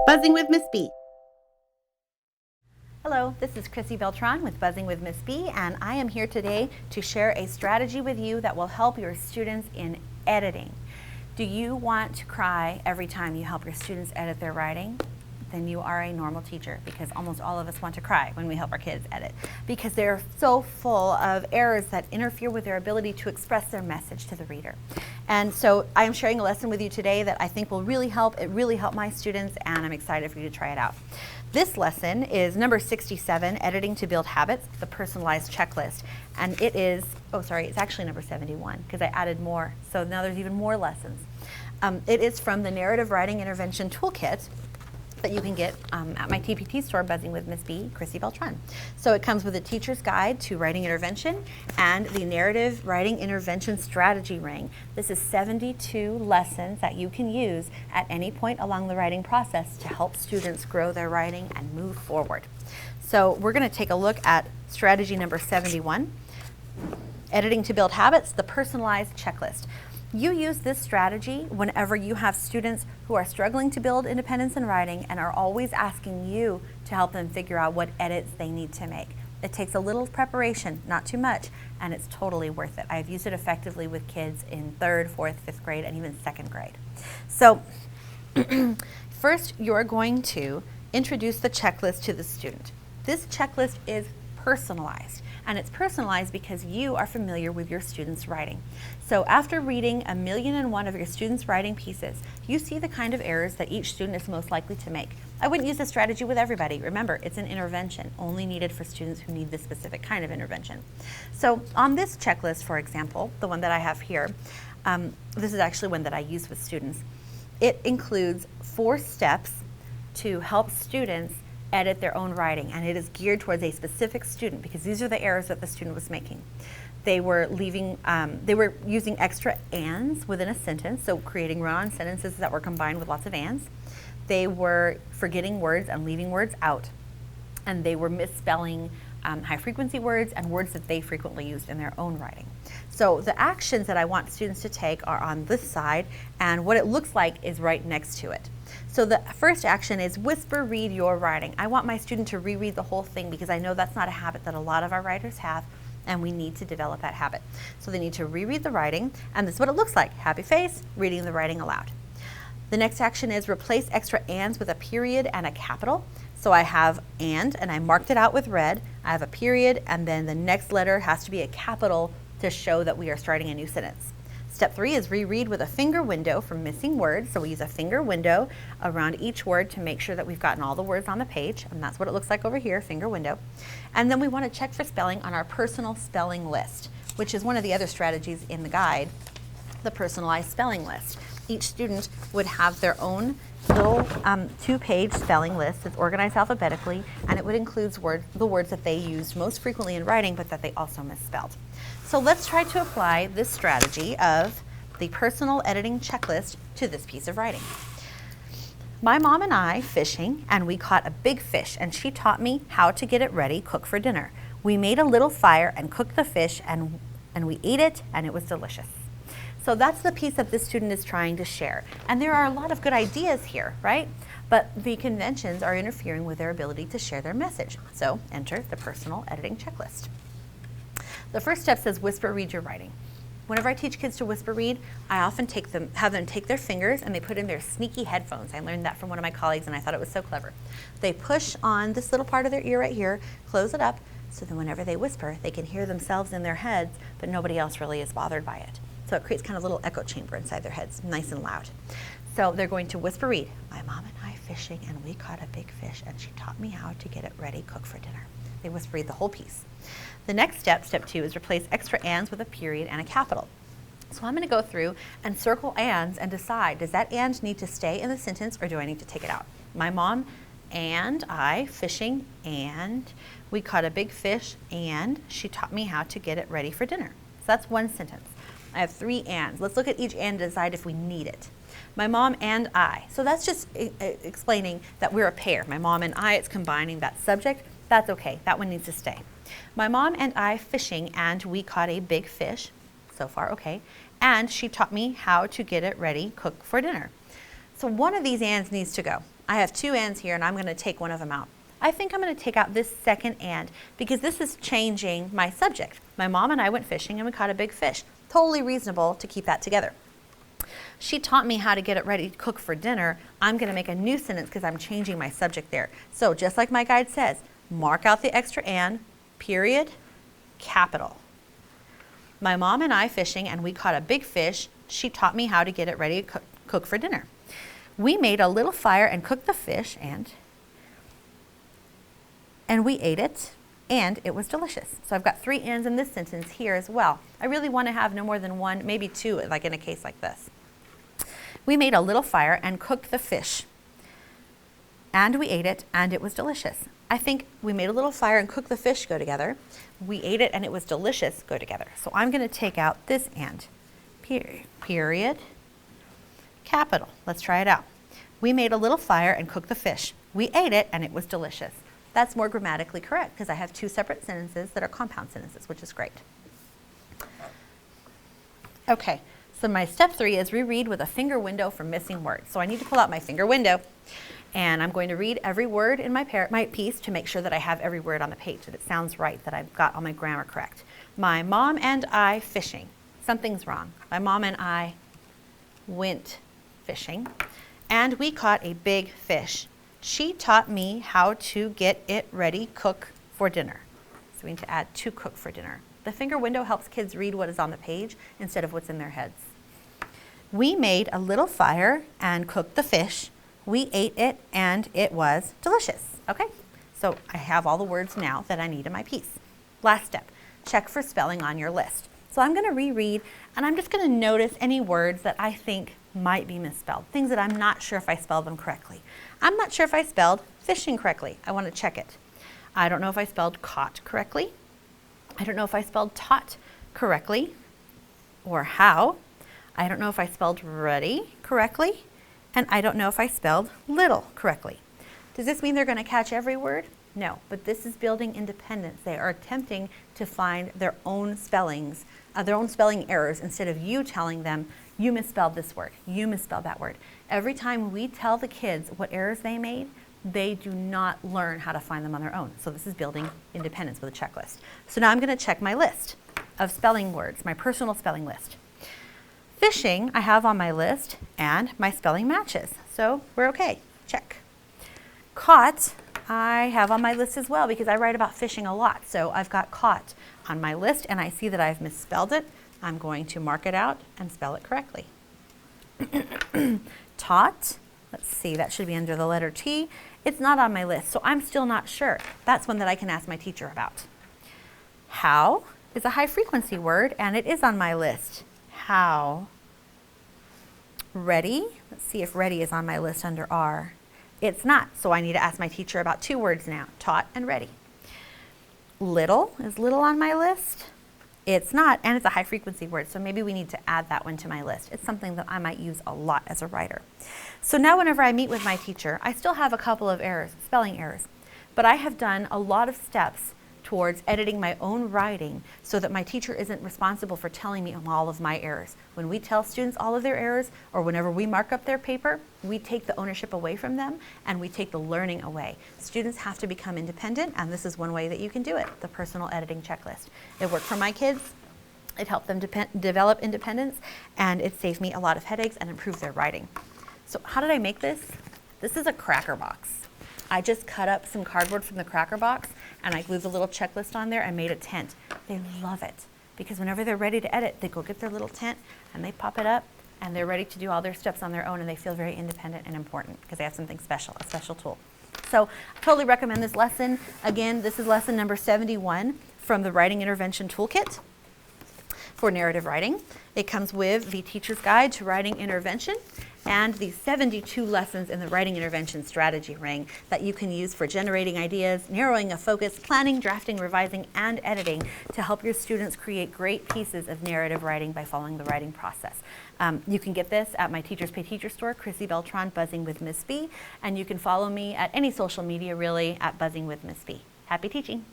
Buzzing with Miss B. Hello, this is Chrissy Beltran with Buzzing with Miss B, and I am here today to share a strategy with you that will help your students in editing. Do you want to cry every time you help your students edit their writing? Then you are a normal teacher, because almost all of us want to cry when we help our kids edit, because they're so full of errors that interfere with their ability to express their message to the reader. And so I am sharing a lesson with you today that I think will really help. It really helped my students, and I'm excited for you to try it out. This lesson is number 67, Editing to Build Habits, the Personalized Checklist. And it is, it's actually number 71, because I added more. So now there's even more lessons. It is from the Narrative Writing Intervention Toolkit that you can get at my TPT store, Buzzing with Miss B, Chrissy Beltran. So it comes with a teacher's guide to writing intervention and the narrative writing intervention strategy ring. This is 72 lessons that you can use at any point along the writing process to help students grow their writing and move forward. So we're going to take a look at strategy number 71, Editing to Build Habits, the Personalized Checklist. You use this strategy whenever you have students who are struggling to build independence in writing and are always asking you to help them figure out what edits they need to make. It takes a little preparation, not too much, and it's totally worth it. I've used it effectively with kids in 3rd, 4th, 5th grade, and even 2nd grade. So first, you're going to introduce the checklist to the student. This checklist is personalized. And it's personalized because you are familiar with your students' writing. So after reading 1,000,001 of your students' writing pieces, you see the kind of errors that each student is most likely to make. I wouldn't use this strategy with everybody. Remember, it's an intervention, only needed for students who need this specific kind of intervention. So on this checklist, for example, the one that I have here, this is actually one that I use with students. It includes 4 steps to help students edit their own writing, and it is geared towards a specific student because these are the errors that the student was making. They were using extra ands within a sentence, so creating run-on sentences that were combined with lots of ands. They were forgetting words and leaving words out, and they were misspelling high-frequency words and words that they frequently used in their own writing. So the actions that I want students to take are on this side, and what it looks like is right next to it. So the first action is whisper read your writing. I want my student to reread the whole thing because I know that's not a habit that a lot of our writers have, and we need to develop that habit. So they need to reread the writing, and this is what it looks like. Happy face, reading the writing aloud. The next action is replace extra ands with a period and a capital. So I have and I marked it out with red. I have a period, and then the next letter has to be a capital to show that we are starting a new sentence. Step 3 is reread with a finger window for missing words. So we use a finger window around each word to make sure that we've gotten all the words on the page, and that's what it looks like over here, finger window. And then we want to check for spelling on our personal spelling list, which is one of the other strategies in the guide, the personalized spelling list. Each student would have their own little 2-page spelling list. It's organized alphabetically, and it would include the words that they used most frequently in writing, but that they also misspelled. So let's try to apply this strategy of the personal editing checklist to this piece of writing. My mom and I fishing, and we caught a big fish, and she taught me how to get it ready, cook for dinner. We made a little fire and cooked the fish, and we ate it, and it was delicious. So that's the piece that this student is trying to share. And there are a lot of good ideas here, right? But the conventions are interfering with their ability to share their message. So enter the personal editing checklist. The first step says whisper read your writing. Whenever I teach kids to whisper read, I often have them take their fingers and they put in their sneaky headphones. I learned that from one of my colleagues, and I thought it was so clever. They push on this little part of their ear right here, close it up, so that whenever they whisper, they can hear themselves in their heads, but nobody else really is bothered by it. So it creates kind of a little echo chamber inside their heads, nice and loud. So they're going to whisper read. My mom and I fishing, and we caught a big fish, and she taught me how to get it ready, cook for dinner. They whisper read the whole piece. The next step, step 2, is replace extra ands with a period and a capital. So I'm going to go through and circle ands and decide, does that and need to stay in the sentence, or do I need to take it out? My mom and I fishing, and we caught a big fish, and she taught me how to get it ready for dinner. So that's one sentence. I have 3 ands. Let's look at each and decide if we need it. My mom and I. So that's just explaining that we're a pair. My mom and I, it's combining that subject. That's okay. That one needs to stay. My mom and I fishing, and we caught a big fish. So far, okay. And she taught me how to get it ready, cook for dinner. So one of these ands needs to go. I have two ands here and I'm going to take one of them out. I think I'm going to take out this second and because this is changing my subject. My mom and I went fishing and we caught a big fish. Totally reasonable to keep that together. She taught me how to get it ready to cook for dinner. I'm going to make a new sentence because I'm changing my subject there. So just like my guide says, mark out the extra and, period, capital. My mom and I fishing and we caught a big fish. She taught me how to get it ready to cook for dinner. We made a little fire and cooked the fish and we ate it and it was delicious. So I've got three ands in this sentence here as well. I really want to have no more than one, maybe two, like in a case like this. We made a little fire and cooked the fish and we ate it and it was delicious. I think we made a little fire and cooked the fish go together. We ate it and it was delicious go together. So I'm going to take out this and, period, capital. Let's try it out. We made a little fire and cooked the fish. We ate it and it was delicious. That's more grammatically correct because I have two separate sentences that are compound sentences, which is great. Okay, so my step 3 is reread with a finger window for missing words. So I need to pull out my finger window and I'm going to read every word in my piece to make sure that I have every word on the page, that it sounds right, that I've got all my grammar correct. My mom and I fishing. Something's wrong. My mom and I went fishing and we caught a big fish. She taught me how to get it ready, cook for dinner. So we need to add to cook for dinner. The finger window helps kids read what is on the page instead of what's in their heads. We made a little fire and cooked the fish. We ate it and it was delicious. Okay, so I have all the words now that I need in my piece. Last step, check for spelling on your list. So I'm going to reread and I'm just going to notice any words that I think might be misspelled, things that I'm not sure if I spelled them correctly. I'm not sure if I spelled fishing correctly. I want to check it. I don't know if I spelled caught correctly. I don't know if I spelled taught correctly or how. I don't know if I spelled ready correctly. And I don't know if I spelled little correctly. Does this mean they're going to catch every word? No, but this is building independence. They are attempting to find their own spellings, their own spelling errors instead of you telling them, you misspelled this word, you misspelled that word. Every time we tell the kids what errors they made, they do not learn how to find them on their own. So this is building independence with a checklist. So now I'm going to check my list of spelling words, my personal spelling list. Fishing I have on my list and my spelling matches. So we're okay, check. Caught I have on my list as well because I write about fishing a lot. So I've got caught on my list and I see that I've misspelled it. I'm going to mark it out and spell it correctly. Taught, let's see, that should be under the letter T. It's not on my list, so I'm still not sure. That's one that I can ask my teacher about. How is a high frequency word and it is on my list. How. Ready, let's see if ready is on my list under R. It's not, so I need to ask my teacher about two words now, taught and ready. Little, is little on my list? It's not, and it's a high frequency word, so maybe we need to add that one to my list. It's something that I might use a lot as a writer. So now whenever I meet with my teacher, I still have a couple of errors, spelling errors, but I have done a lot of steps towards editing my own writing so that my teacher isn't responsible for telling me all of my errors. When we tell students all of their errors, or whenever we mark up their paper, we take the ownership away from them and we take the learning away. Students have to become independent, and this is one way that you can do it, the personal editing checklist. It worked for my kids, it helped them develop independence, and it saved me a lot of headaches and improved their writing. So how did I make this? This is a cracker box. I just cut up some cardboard from the cracker box and I glued the little checklist on there and made a tent. They love it because whenever they're ready to edit, they go get their little tent and they pop it up and they're ready to do all their steps on their own and they feel very independent and important because they have something special, a special tool. So I totally recommend this lesson. Again, this is lesson number 71 from the Writing Intervention Toolkit for narrative writing. It comes with the Teacher's Guide to Writing Intervention and the 72 lessons in the Writing Intervention Strategy Ring that you can use for generating ideas, narrowing a focus, planning, drafting, revising, and editing to help your students create great pieces of narrative writing by following the writing process. You can get this at my Teachers Pay Teacher store, Chrissy Beltran, Buzzing with Miss B, and you can follow me at any social media really at Buzzing with Miss B. Happy teaching!